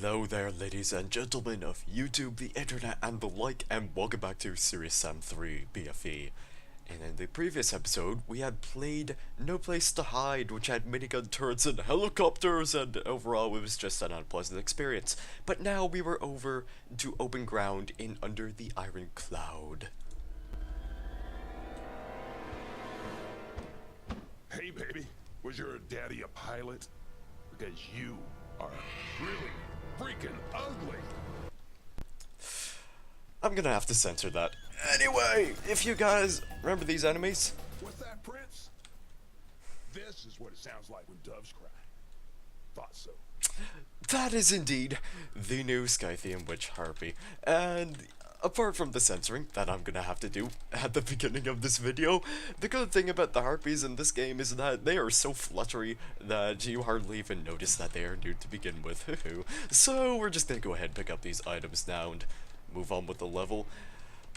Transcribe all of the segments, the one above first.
Hello there, ladies and gentlemen of YouTube, the internet, and the like, and welcome back to Serious Sam 3 BFE. And in the previous episode, we had played No Place to Hide, which had minigun turrets and helicopters, and overall it was just an unpleasant experience. But now we were over to open ground in Under the Iron Cloud. Hey baby, was your daddy a pilot? Because you are really freaking ugly. I'm gonna have to censor that. Anyway, if you guys remember these enemies? What's that, Prince? This is what it sounds like when doves cry. Thought so. That is indeed the new Scythian Witch-Harpy, and apart from the censoring that I'm gonna have to do at the beginning of this video, the good thing about the harpies in this game is that they are so fluttery that you hardly even notice that they are new to begin with. So we're just gonna go ahead and pick up these items now and move on with the level.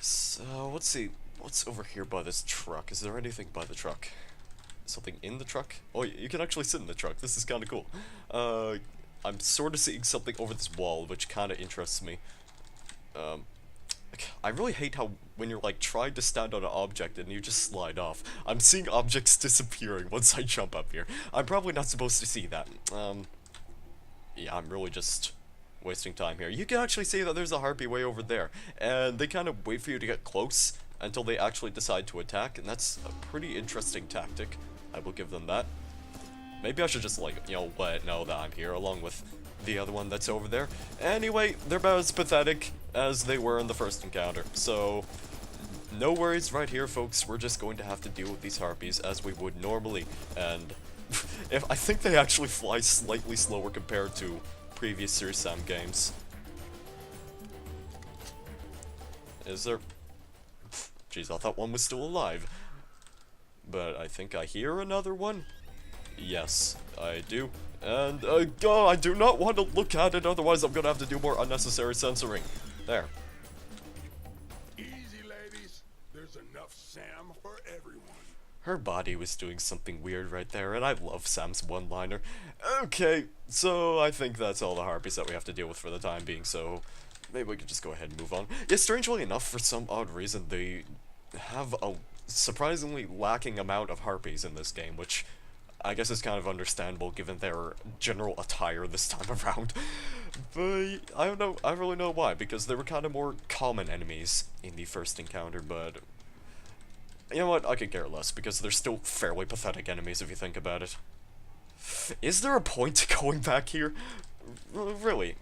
So let's see, what's over here by this truck? Is there anything by the truck? Something in the truck? Oh, you can actually sit in the truck. This is kind of cool. I'm sort of seeing something over this wall, which kind of interests me. I really hate how when you're like trying to stand on an object and you just slide off. I'm seeing objects disappearing once I jump up here. I'm probably not supposed to see that. Yeah, I'm really just wasting time here. You can actually see that there's a harpy way over there, and they kind of wait for you to get close until they actually decide to attack, and that's a pretty interesting tactic. I will give them that. Maybe I should just, like, you know, let it know that I'm here along with the other one that's over there. Anyway, they're about as pathetic as they were in the first encounter, so no worries right here, folks. We're just going to have to deal with these harpies as we would normally, and I think they actually fly slightly slower compared to previous Serious Sam games. Is there... Jeez, I thought one was still alive. But I think I hear another one. Yes, I do. And, oh, I do not want to look at it, otherwise I'm gonna have to do more unnecessary censoring. There. Easy, ladies. There's enough Sam for everyone. Her body was doing something weird right there, and I love Sam's one-liner. Okay, so I think that's all the harpies that we have to deal with for the time being, so maybe we could just go ahead and move on. Yeah, strangely enough, for some odd reason, they have a surprisingly lacking amount of harpies in this game, which I guess is kind of understandable given their general attire this time around. But I don't know, I don't really know why, because they were kind of more common enemies in the first encounter, but you know what, I could care less, because they're still fairly pathetic enemies if you think about it. Is there a point to going back here? Really?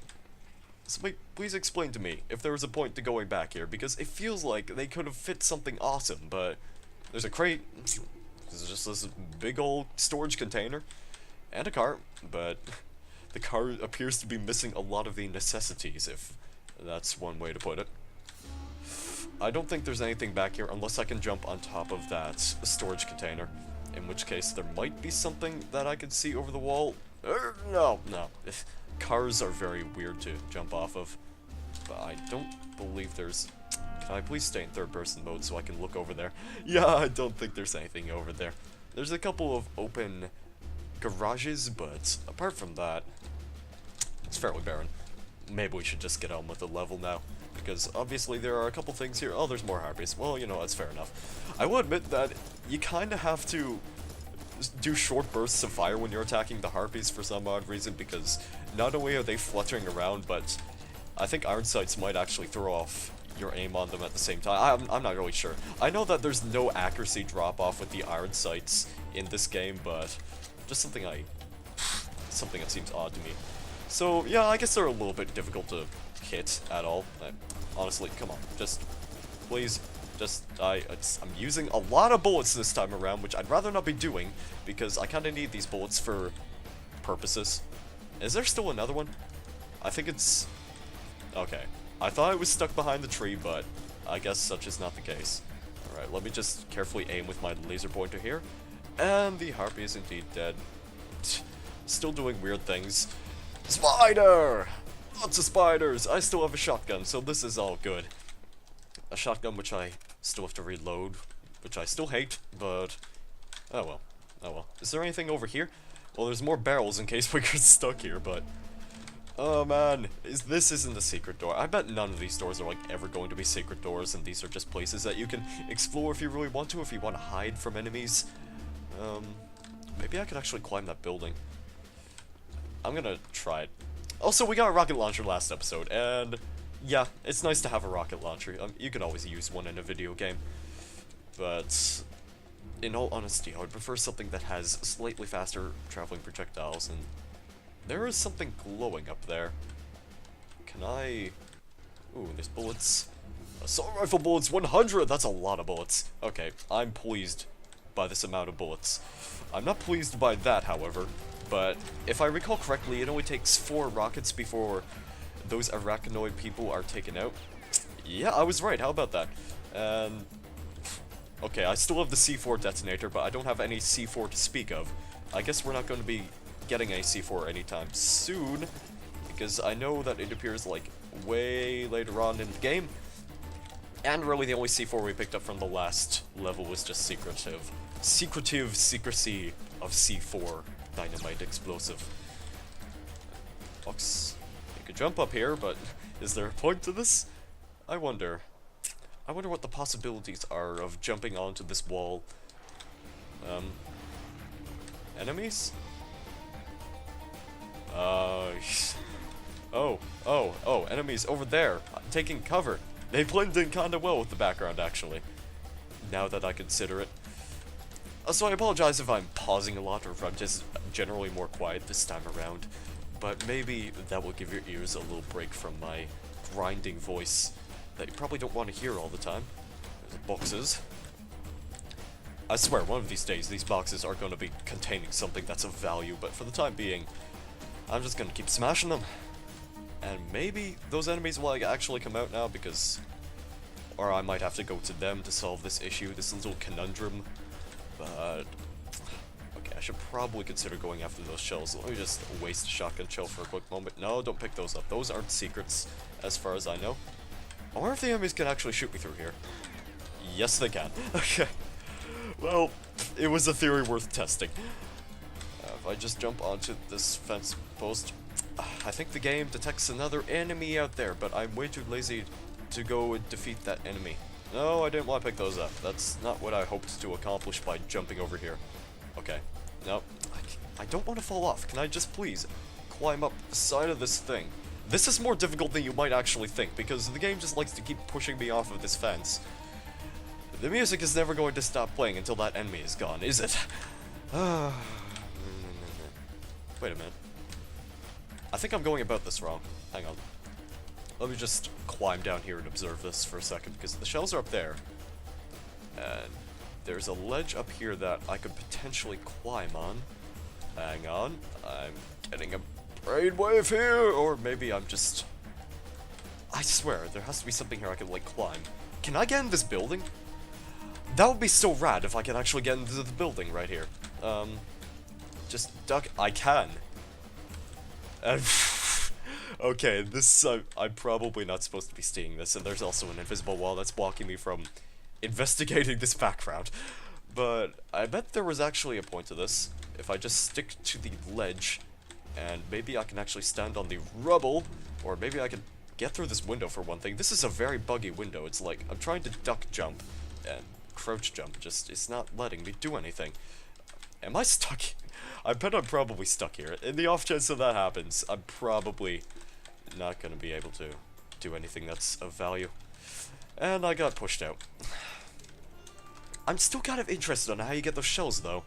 Somebody, please explain to me if there was a point to going back here, because it feels like they could have fit something awesome, but there's a crate, there's just this big old storage container, and a car, but the car appears to be missing a lot of the necessities, if that's one way to put it. I don't think there's anything back here unless I can jump on top of that storage container, in which case there might be something that I can see over the wall. No. Cars are very weird to jump off of, but I don't believe there's... Can I please stay in third-person mode so I can look over there? Yeah, I don't think there's anything over there. There's a couple of open garages, but apart from that, it's fairly barren. Maybe we should just get on with the level now, because obviously there are a couple things here. Oh, there's more harpies. Well, you know, that's fair enough. I will admit that you kind of have to do short bursts of fire when you're attacking the harpies for some odd reason, because not only are they fluttering around, but I think iron sights might actually throw off your aim on them at the same time. I'm not really sure. I know that there's no accuracy drop-off with the iron sights in this game, but just something that seems odd to me. So, yeah, I guess they're a little bit difficult to hit at all. Honestly, come on, just, please, just, I'm using a lot of bullets this time around, which I'd rather not be doing, because I kind of need these bullets for purposes. Is there still another one? I think it's... Okay. I thought it was stuck behind the tree, but I guess such is not the case. Alright, let me just carefully aim with my laser pointer here. And the harpy is indeed dead. Still doing weird things. Spider! Lots of spiders! I still have a shotgun, so this is all good. A shotgun which I still have to reload, which I still hate, but... Oh well. Oh well. Is there anything over here? Well, there's more barrels in case we get stuck here, but... Oh man, this isn't a secret door. I bet none of these doors are like ever going to be secret doors, and these are just places that you can explore if you really want to, if you want to hide from enemies. Maybe I could actually climb that building. I'm gonna try it. Also, we got a rocket launcher last episode, and yeah, it's nice to have a rocket launcher. You can always use one in a video game. But in all honesty, I would prefer something that has slightly faster traveling projectiles, and there is something glowing up there. Can I... Ooh, there's bullets. Assault rifle bullets, 100! That's a lot of bullets. Okay, I'm pleased by this amount of bullets. I'm not pleased by that, however, but if I recall correctly, it only takes 4 rockets before those arachnoid people are taken out. Yeah, I was right, how about that? And... okay, I still have the C4 detonator, but I don't have any C4 to speak of. I guess we're not going to be getting a C4 anytime soon, because I know that it appears like way later on in the game, and really the only C4 we picked up from the last level was just secretive secrecy of C4 dynamite explosive. Fox, you could jump up here, but is there a point to this? I wonder what the possibilities are of jumping onto this wall. Enemies? Oh, enemies over there, taking cover. They blend in kinda well with the background, actually, now that I consider it. So I apologize if I'm pausing a lot, or if I'm just generally more quiet this time around, but maybe that will give your ears a little break from my grinding voice that you probably don't want to hear all the time. There's boxes. I swear, one of these days, these boxes are going to be containing something that's of value, but for the time being, I'm just going to keep smashing them. And maybe those enemies will actually come out now, because... or I might have to go to them to solve this issue, this little conundrum. But... okay, I should probably consider going after those shells. Let me just waste a shotgun shell for a quick moment. No, don't pick those up. Those aren't secrets, as far as I know. I wonder if the enemies can actually shoot me through here. Yes, they can. Okay. Well, it was a theory worth testing. If I just jump onto this fence post, I think the game detects another enemy out there, but I'm way too lazy to go and defeat that enemy. No, I didn't want to pick those up. That's not what I hoped to accomplish by jumping over here. Okay. No, I don't want to fall off. Can I just please climb up the side of this thing? This is more difficult than you might actually think, because the game just likes to keep pushing me off of this fence. The music is never going to stop playing until that enemy is gone, is it? Wait a minute. I think I'm going about this wrong. Hang on. Let me just climb down here and observe this for a second, because the shells are up there. And there's a ledge up here that I could potentially climb on. Hang on. I'm getting a brainwave here, or maybe I'm just... I swear, there has to be something here I could, like, climb. Can I get in this building? That would be so rad if I could actually get into the building right here. Just duck. I can. And okay, this, I'm probably not supposed to be seeing this, and there's also an invisible wall that's blocking me from investigating this background. But I bet there was actually a point to this. If I just stick to the ledge, and maybe I can actually stand on the rubble, or maybe I can get through this window for one thing. This is a very buggy window. It's like, I'm trying to duck jump, and crouch jump, just, it's not letting me do anything. Am I stuck? I bet I'm probably stuck here. In the off chance that that happens, I'm probably not gonna be able to do anything that's of value. And I got pushed out. I'm still kind of interested on how you get those shells, though.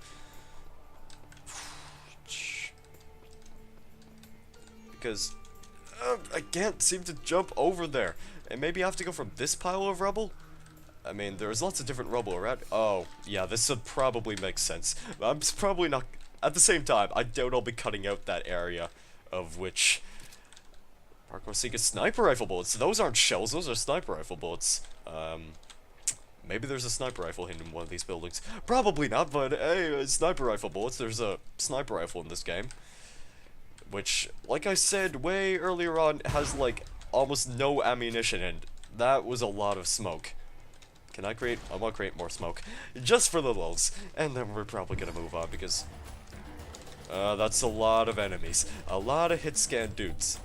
Because I can't seem to jump over there. And maybe I have to go from this pile of rubble? I mean, there's lots of different rubble around. Oh, yeah, this would probably make sense. I'm probably not... At the same time, I doubt I'll be cutting out that area of which... Parkour Seek is sniper rifle bullets. Those aren't shells, those are sniper rifle bullets. Maybe there's a sniper rifle hidden in one of these buildings. Probably not, but hey, sniper rifle bullets. There's a sniper rifle in this game. Which, like I said way earlier on, has, like, almost no ammunition, and that was a lot of smoke. Can I create... I want to create more smoke. Just for the lulz. And then we're probably gonna move on, because... that's a lot of enemies. A lot of hit-scan dudes.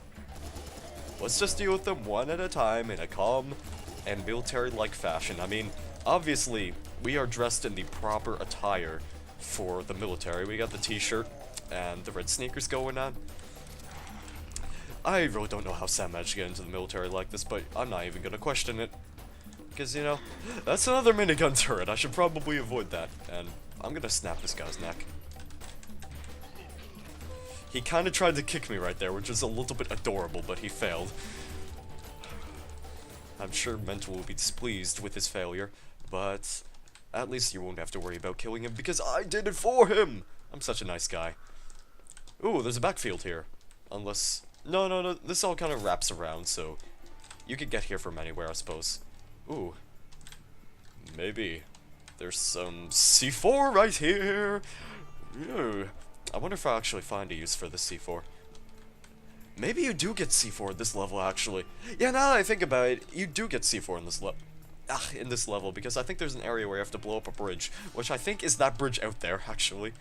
Let's just deal with them one at a time in a calm and military-like fashion. I mean, obviously, we are dressed in the proper attire for the military. We got the t-shirt and the red sneakers going on. I really don't know how Sam managed to get into the military like this, but I'm not even gonna question it. Because, you know, that's another minigun turret. I should probably avoid that. And I'm gonna snap this guy's neck. He kind of tried to kick me right there, which is a little bit adorable, but he failed. I'm sure Mental will be displeased with his failure, but at least you won't have to worry about killing him because I did it for him! I'm such a nice guy. Ooh, there's a backfield here. Unless... No, this all kind of wraps around, so you could get here from anywhere, I suppose. Ooh. Maybe. There's some C4 right here! Ew. I wonder if I'll actually find a use for the C4. Maybe you do get C4 at this level, actually. Yeah, now that I think about it, you do get C4 in this level, because I think there's an area where you have to blow up a bridge, which I think is that bridge out there, actually.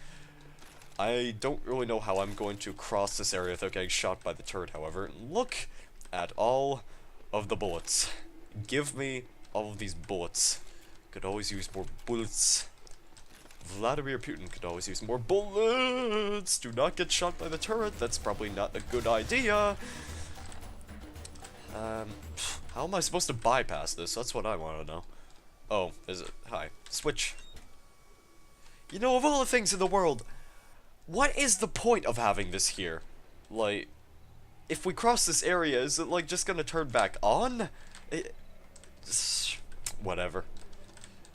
I don't really know how I'm going to cross this area without getting shot by the turret, however. Look at all of the bullets. Give me all of these bullets. Could always use more bullets. Vladimir Putin could always use more bullets. Do not get shot by the turret. That's probably not a good idea. How am I supposed to bypass this? That's what I want to know. Oh, is it? Hi. Switch. You know, of all the things in the world, what is the point of having this here? Like, if we cross this area, is it, like, just gonna turn back on? Whatever.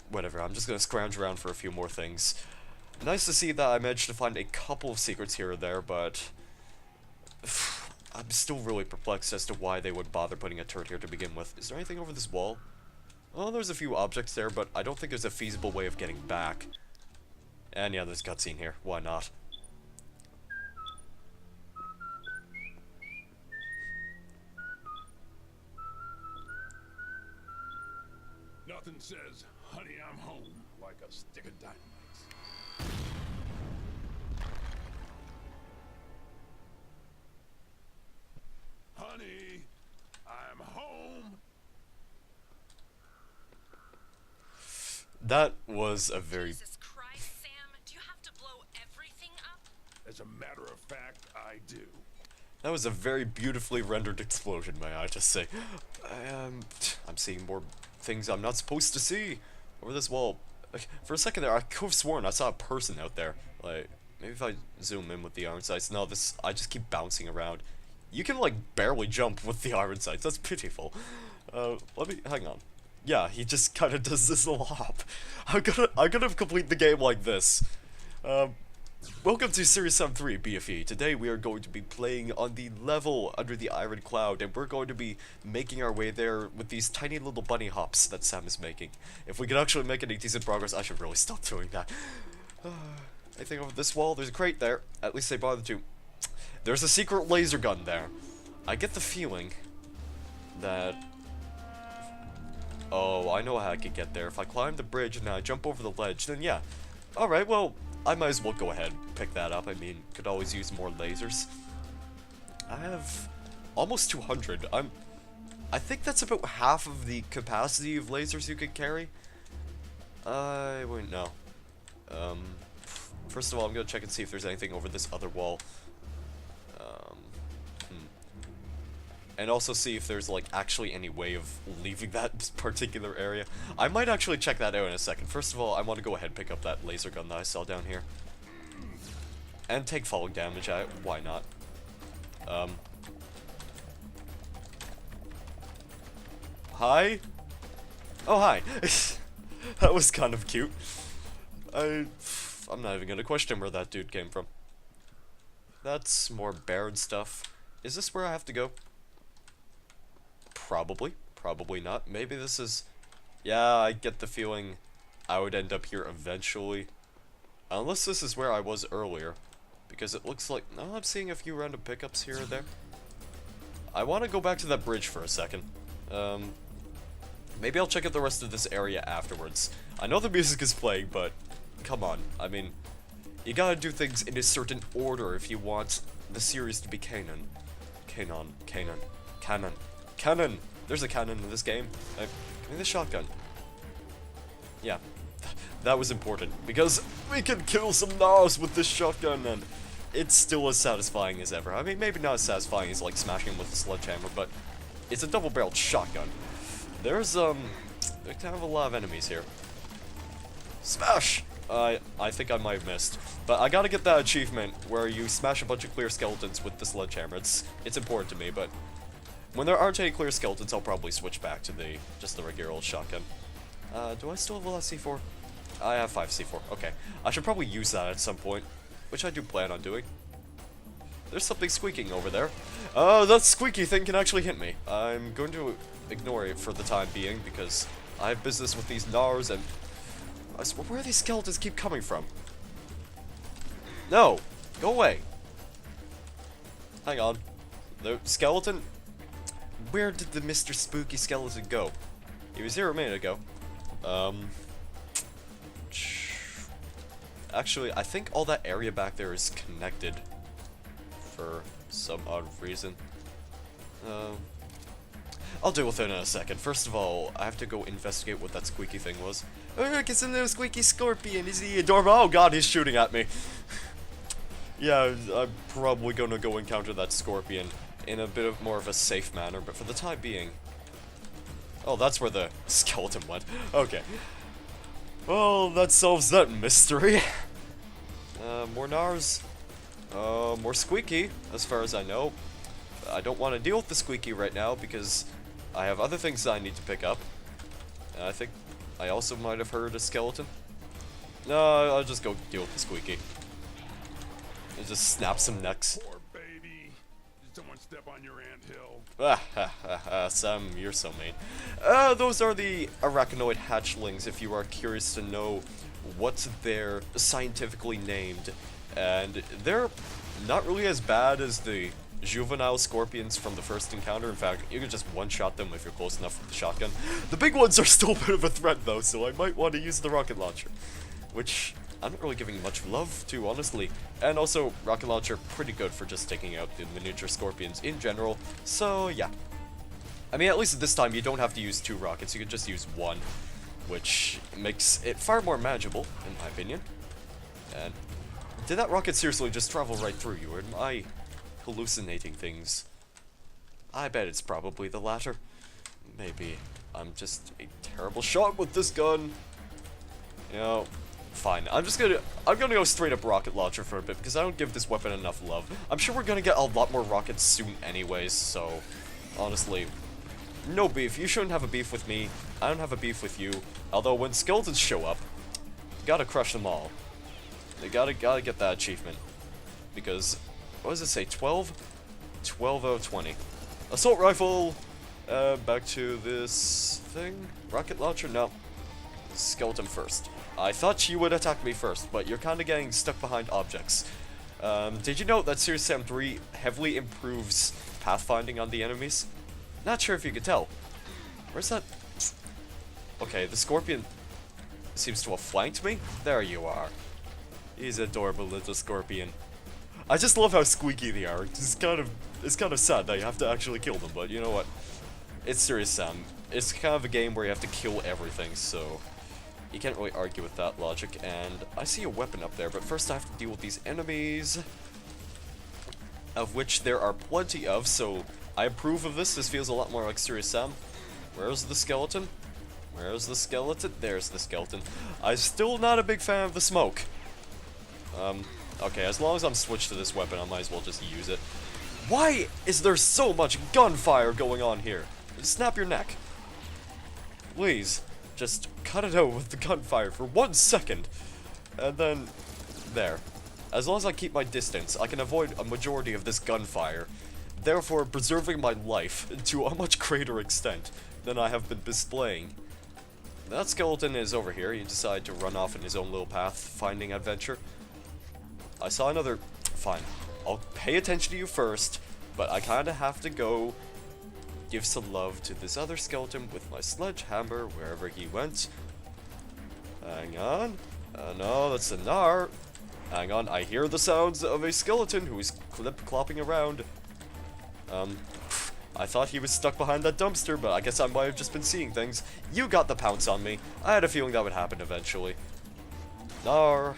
Whatever, I'm just gonna scrounge around for a few more things. Nice to see that I managed to find a couple of secrets here or there, but... I'm still really perplexed as to why they would bother putting a turret here to begin with. Is there anything over this wall? Oh, there's a few objects there, but I don't think there's a feasible way of getting back. And yeah, there's a cutscene here. Why not? Nothing says, honey, I'm home, like a stick of dynamite. Honey, I'm home. That was a very... Jesus Christ, Sam, do you have to blow everything up? As a matter of fact, I do. That was a very beautifully rendered explosion, may I just say. I'm seeing more things I'm not supposed to see over this wall. Like, for a second there, I could have sworn I saw a person out there. Like, maybe if I zoom in with the iron sights. No, I just keep bouncing around. You can, like, barely jump with the iron sights. That's pitiful. Hang on. Yeah, he just kind of does this a lot. I'm gonna complete the game like this. Welcome to Series 3 BFE. Today we are going to be playing on the level under the Iron Cloud, and we're going to be making our way there with these tiny little bunny hops that Sam is making. If we can actually make any decent progress, I should really stop doing that. I think over this wall, there's a crate there. At least they bothered to. There's a secret laser gun there. I get the feeling that... Oh, I know how I could get there. If I climb the bridge and I jump over the ledge, then yeah. Alright, well... I might as well go ahead and pick that up. I mean, could always use more lasers. I have almost 200. I think that's about half of the capacity of lasers you could carry. I wouldn't know. First of all, I'm gonna check and see if there's anything over this other wall. And also see if there's, like, actually any way of leaving that particular area. I might actually check that out in a second. First of all, I want to go ahead and pick up that laser gun that I saw down here. And take falling damage. Why not? Hi? Oh, hi. That was kind of cute. I'm not even gonna question where that dude came from. That's more Baron stuff. Is this where I have to go? Probably. Probably not. Maybe this is... Yeah, I get the feeling I would end up here eventually. Unless this is where I was earlier. Because it looks like... No, I'm seeing a few random pickups here or there. I want to go back to that bridge for a second. Maybe I'll check out the rest of this area afterwards. I know the music is playing, but... Come on. I mean... You gotta do things in a certain order if you want the series to be canon. Canon. Cannon. Cannon! There's a cannon in this game. Give me the shotgun. Yeah. That was important, because we can kill some Gnars with this shotgun, and it's still as satisfying as ever. I mean, maybe not as satisfying as, like, smashing with a sledgehammer, but it's a double-barreled shotgun. There's kind of a lot of enemies here. Smash! I think I might have missed. But I gotta get that achievement where you smash a bunch of clear skeletons with the sledgehammer. It's important to me, but when there aren't any clear skeletons, I'll probably switch back to just the regular old shotgun. Do I still have a lot of C4? I have 5 C4. Okay. I should probably use that at some point, which I do plan on doing. There's something squeaking over there. That squeaky thing can actually hit me. I'm going to ignore it for the time being, because I have business with these Gnars, and I swear, where do these skeletons keep coming from? No! Go away! Hang on. The skeleton? Where did the Mr. Spooky skeleton go? He was here a minute ago. Actually, I think all that area back there is connected for some odd reason. I'll deal with it in a second. First of all, I have to go investigate what that squeaky thing was. Oh, look, it's a little squeaky scorpion. Is he adorable? Oh god, he's shooting at me. Yeah, I'm probably gonna go encounter that scorpion in a bit of more of a safe manner, but for the time being... Oh, that's where the skeleton went. Okay. Well, that solves that mystery. More Gnars. More squeaky, as far as I know. I don't want to deal with the squeaky right now because I have other things that I need to pick up. And I think I also might have heard a skeleton. No, I'll just go deal with the squeaky. And just snap some necks. Poor baby. Did someone step on your anthill? Sam, you're so mean. Those are the arachnoid hatchlings, if you are curious to know what they're scientifically named. And they're not really as bad as the juvenile scorpions from the first encounter. In fact, you can just one-shot them if you're close enough with the shotgun. The big ones are still a bit of a threat, though, so I might want to use the rocket launcher. Which I'm not really giving much love to, honestly. And also, rocket launcher, pretty good for just taking out the miniature scorpions in general. So, yeah. I mean, at least at this time, you don't have to use 2 rockets. You can just use 1. Which makes it far more manageable, in my opinion. And did that rocket seriously just travel right through you, or am I hallucinating things? I bet it's probably the latter. Maybe I'm just a terrible shot with this gun. You know, fine. I'm gonna go straight up rocket launcher for a bit because I don't give this weapon enough love. I'm sure we're gonna get a lot more rockets soon anyways, so honestly, no beef. You shouldn't have a beef with me. I don't have a beef with you. Although when skeletons show up, you gotta crush them all. You gotta get that achievement. Because, what does it say, 12? 12 out of 20. Assault rifle! Back to this thing? Rocket launcher? No. Skeleton first. I thought you would attack me first, but you're kinda getting stuck behind objects. Did you know that Serious Sam 3 heavily improves pathfinding on the enemies? Not sure if you could tell. Where's that? Okay, the scorpion seems to have flanked me. There you are. He's an adorable little scorpion. I just love how squeaky they are. It's kind of sad that you have to actually kill them, but you know what? It's Serious Sam. It's kind of a game where you have to kill everything, so you can't really argue with that logic. And I see a weapon up there, but first I have to deal with these enemies, of which there are plenty of, so I approve of this. This feels a lot more like Serious Sam. Where's the skeleton? Where's the skeleton? There's the skeleton. I'm still not a big fan of the smoke. Okay, as long as I'm switched to this weapon, I might as well just use it. Why is there so much gunfire going on here? Snap your neck. Please, just cut it out with the gunfire for 1 second. And then, there. As long as I keep my distance, I can avoid a majority of this gunfire, therefore preserving my life to a much greater extent than I have been displaying. That skeleton is over here. He decided to run off in his own little path, finding adventure. I saw another... Fine. I'll pay attention to you first, but I kinda have to go give some love to this other skeleton with my sledgehammer wherever he went. Hang on. No, that's a Gnar. Hang on, I hear the sounds of a skeleton who is clopping around. I thought he was stuck behind that dumpster, but I guess I might have just been seeing things. You got the pounce on me. I had a feeling that would happen eventually. Nar.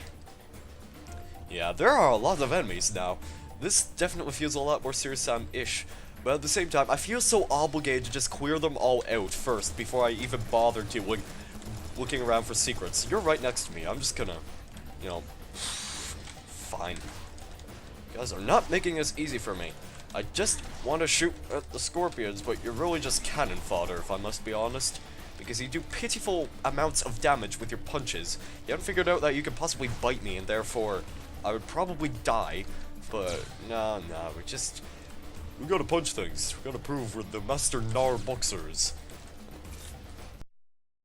Yeah, there are a lot of enemies now. This definitely feels a lot more Serious Sam-ish. But at the same time, I feel so obligated to just clear them all out first before I even bother doing looking around for secrets. You're right next to me. I'm just gonna, you know, fine. You guys are not making this easy for me. I just want to shoot at the scorpions, but you're really just cannon fodder, if I must be honest. Because you do pitiful amounts of damage with your punches. You haven't figured out that you could possibly bite me, and therefore I would probably die. But no, we gotta punch things. We gotta prove we're the master Gnar boxers.